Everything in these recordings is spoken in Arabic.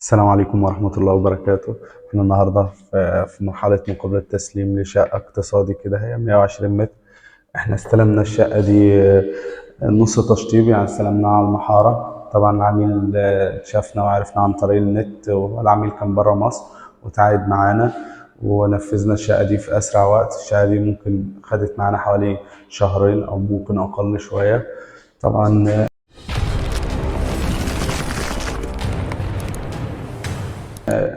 السلام عليكم ورحمة الله وبركاته. احنا النهاردة في مرحلة مقابلة تسليم لشقة اقتصادي كده، هي 120 متر. احنا استلمنا الشقة دي نص تشطيب، يعني استلمناها على المحارة. طبعا العميل شافنا وعرفنا عن طريق النت، والعميل كان برا مصر وتعاقد معانا ونفذنا الشقة دي في أسرع وقت. الشقة دي ممكن خدت معانا حوالي شهرين أو ممكن أقل شوية. طبعا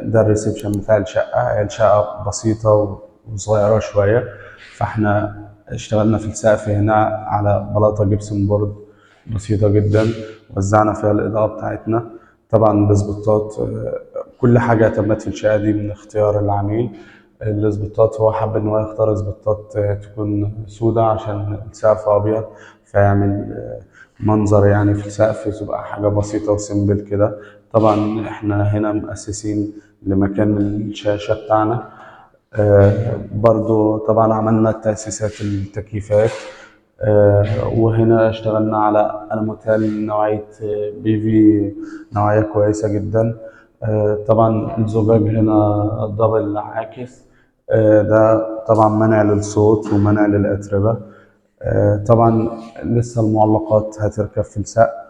ده الريسبشن بتاع الشقة. هي الشقة بسيطة وصغيرة شوية، فاحنا اشتغلنا في السقف هنا على بلاطة جبسن بورد بسيطة جدا، وزعنا فيها الإضاءة بتاعتنا. طبعا الاسبوتات، كل حاجة تمت في الشقة دي من اختيار العميل. الاسبوتات هو حب ان هو يختار اسبوتات تكون سودة عشان السقف ابيض، فيعمل منظر يعني في السقف، تبقى حاجة بسيطة وسيمبل كده. طبعا احنا هنا مؤسسين لمكان الشاشة بتاعنا. برضو طبعا عملنا تأسيسات التكييفات. وهنا اشتغلنا على الموتيل نوعية بي في، نوعية كويسة جدا. طبعا الزجاج هنا دبل عاكس، ده طبعا منع للصوت ومنع للأتربة. طبعا لسه المعلقات هتركب في السقف.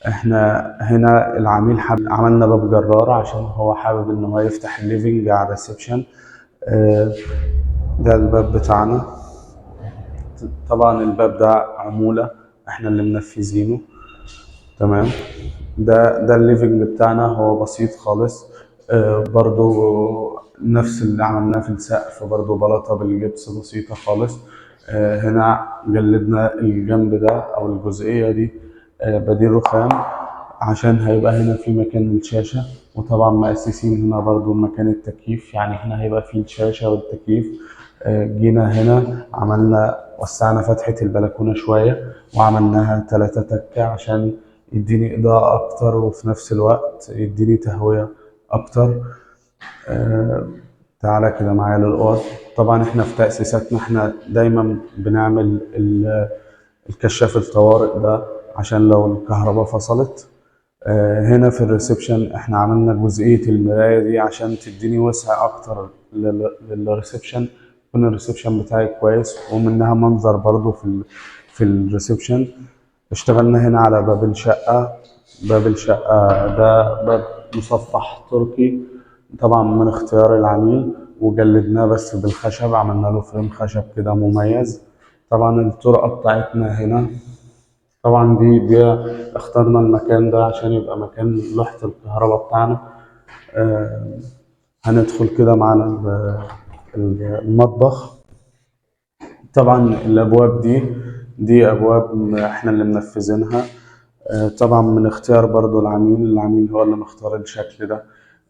احنا هنا العميل عملنا باب جرار عشان هو حابب ان هو يفتح الليفينج على الريسبشن. آه، ده الباب بتاعنا. طبعا الباب ده عمولة، احنا اللي منفذينه. تمام. ده الليفينج بتاعنا، هو بسيط خالص. برضو نفس اللي عملناه في السقف، برضو بلاطة بالجبس بسيطة خالص. هنا جلدنا الجنب ده او الجزئية دي بديل رخام، عشان هيبقى هنا في مكان للشاشة. وطبعا مؤسسين هنا برضو مكان التكييف، يعني هنا هيبقى فيه الشاشة والتكييف. جينا هنا عملنا، وسعنا فتحة البلكونة شوية وعملناها 3 تكة عشان يديني إضاءة أكتر، وفي نفس الوقت يديني تهوية أكتر. آه، تعالى كده معايا للأوض. طبعا احنا في تأسيساتنا احنا دايما بنعمل الكشاف الطوارئ ده عشان لو الكهرباء فصلت. هنا في الريسبشن احنا عملنا جزئية المراية دي عشان تديني وسع اكتر للريسبشن، يكون الريسبشن بتاعي كويس ومنها منظر برضو في الريسبشن. اشتغلنا هنا على باب الشقة. باب الشقة ده باب مصفح تركي، طبعا من اختيار العميل، وجلدناه بس بالخشب، عملنا له فريم خشب كده مميز. طبعا الطرقة بتاعتنا هنا، طبعا دي اخترنا المكان ده عشان يبقى مكان لوحة الكهرباء بتاعنا. آه، هندخل كده معانا المطبخ. طبعا الابواب دي ابواب احنا اللي منفذينها. طبعا من اختيار برضو العميل هو اللي مختار الشكل ده.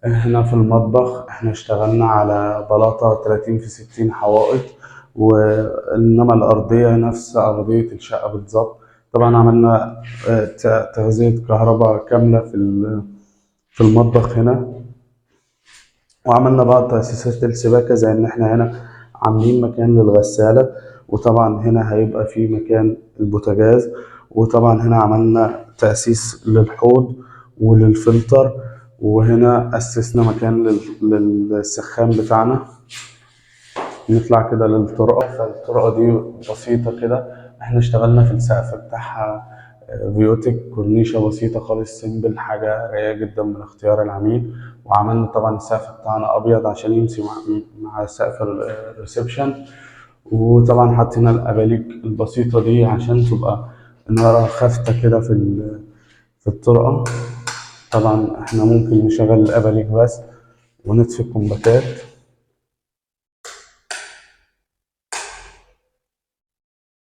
هنا في المطبخ احنا اشتغلنا على بلاطة 30 في 60 حوائط، وانما الارضية نفس ارضية الشقة بالظبط. طبعا عملنا تغذية كهرباء كاملة في المطبخ هنا. وعملنا بقى تأسيسات السباكة، زي إن إحنا هنا عاملين مكان للغسالة، وطبعا هنا هيبقى في مكان البوتاجاز. وطبعا هنا عملنا تأسيس للحوض وللفلتر. وهنا أسسنا مكان للسخان بتاعنا. نطلع كده للطرقة. فالطرقة دي بسيطة كده، احنا اشتغلنا في السقف بتاعها فيوتك كورنيشة بسيطة خالص، سيمبل، حاجة رايقة جدا من اختيار العميل. وعملنا طبعا السقف بتاعنا أبيض عشان يمشي مع سقف الريسبشن. وطبعا حطينا الأباليك البسيطة دي عشان تبقى إنارة خافتة كده في الطرقة. طبعا احنا ممكن نشغل الأباليك بس ونطفي الكومباكات.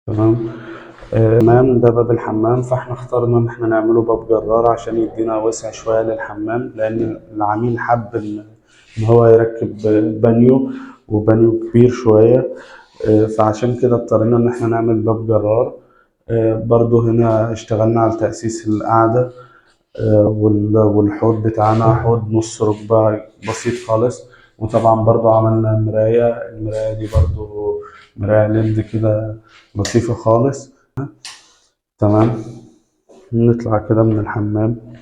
تمام. الحمام ده باب الحمام، فاحنا اخترنا ان احنا نعمله باب جرار عشان يدينا وسع شويه للحمام، لان العميل حب إن هو يركب بانيو، وبانيو كبير شويه. فعشان كده اضطرينا ان احنا نعمل باب جرار. برضو هنا اشتغلنا على تأسيس القعدة. والحوض بتاعنا حوض نص ركبة بسيط خالص. وطبعا برضو عملنا المراية دي برضو مراية ليد كده لطيفة خالص. تمام. نطلع كده من الحمام.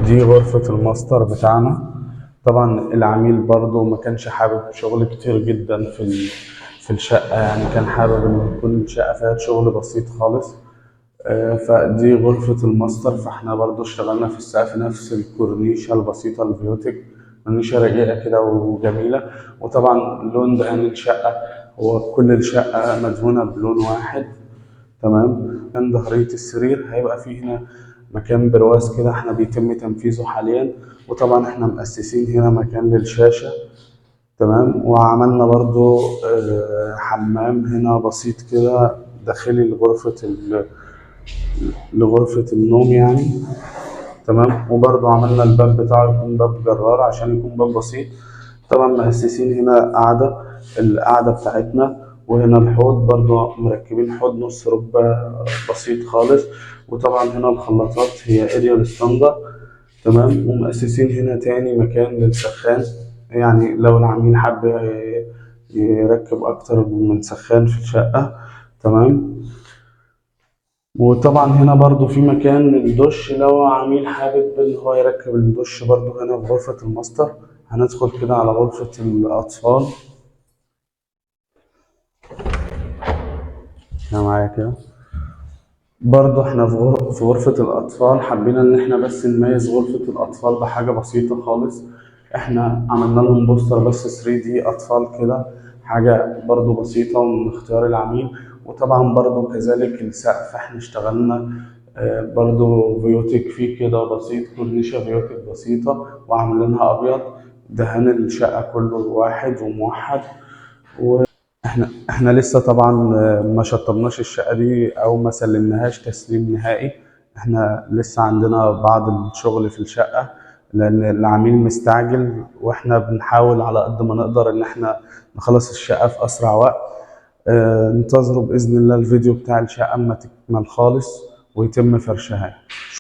دي غرفة الماستر بتاعنا. طبعا العميل برضو ما كانش حابب شغل كتير جدا في الشقة، يعني كان حابب ان يكون الشقة فيها شغل بسيط خالص. فدي غرفة الماستر. فاحنا برضو اشتغلنا في السقف نفس الكورنيشة البسيطة الفيوتك، كورنيشة رقيقة كده وجميلة. وطبعا لون دهان الشقة، هو كل الشقة مدهونة بلون واحد. تمام. كان ظهرية السرير هيبقى فيه هنا مكان برواز كده، احنا بيتم تنفيذه حاليا. وطبعا احنا مؤسسين هنا مكان للشاشة. تمام. وعملنا برضو حمام هنا بسيط كده داخلي لغرفة النوم يعني. تمام. وبرضو عملنا الباب بتاعه يكون باب جرار عشان يكون باب بسيط. طبعا مؤسسين هنا القعدة بتاعتنا. وهنا الحوض برضو مركبين حوض نص ركبة بسيط خالص. وطبعا هنا الخلاطات هي اريال ستاندر. تمام. ومؤسسين هنا تاني مكان للسخان، يعني لو العميل حب يركب أكتر من سخان في الشقة. تمام. وطبعا هنا برضو في مكان للدش، لو عميل حابب ان هو يركب الدش برضو هنا في غرفة الماستر. هندخل كده على غرفة الأطفال. هنا معايا كده. برضو احنا في غرفة الأطفال حبينا إن احنا بس نميز غرفة الأطفال بحاجة بسيطة خالص. احنا عملنا لهم بوستر بس 3D أطفال كده، حاجة برضو بسيطة ومن اختيار العميل. وطبعا برضو كذلك السقف احنا اشتغلنا برضو فيوتك فيه كده بسيط، كورنيشة فيوتك بسيطة وعاملينها أبيض. دهان الشقة كله واحد وموحد. احنا لسه طبعا ما شطبناش الشقة دي او ما سلمناهاش تسليم نهائي. احنا لسه عندنا بعض الشغل في الشقة لان العميل مستعجل، واحنا بنحاول على قد ما نقدر ان احنا نخلص الشقة في اسرع وقت. انتظروا بإذن الله الفيديو بتاع الشقة اما تكمل خالص ويتم فرشها.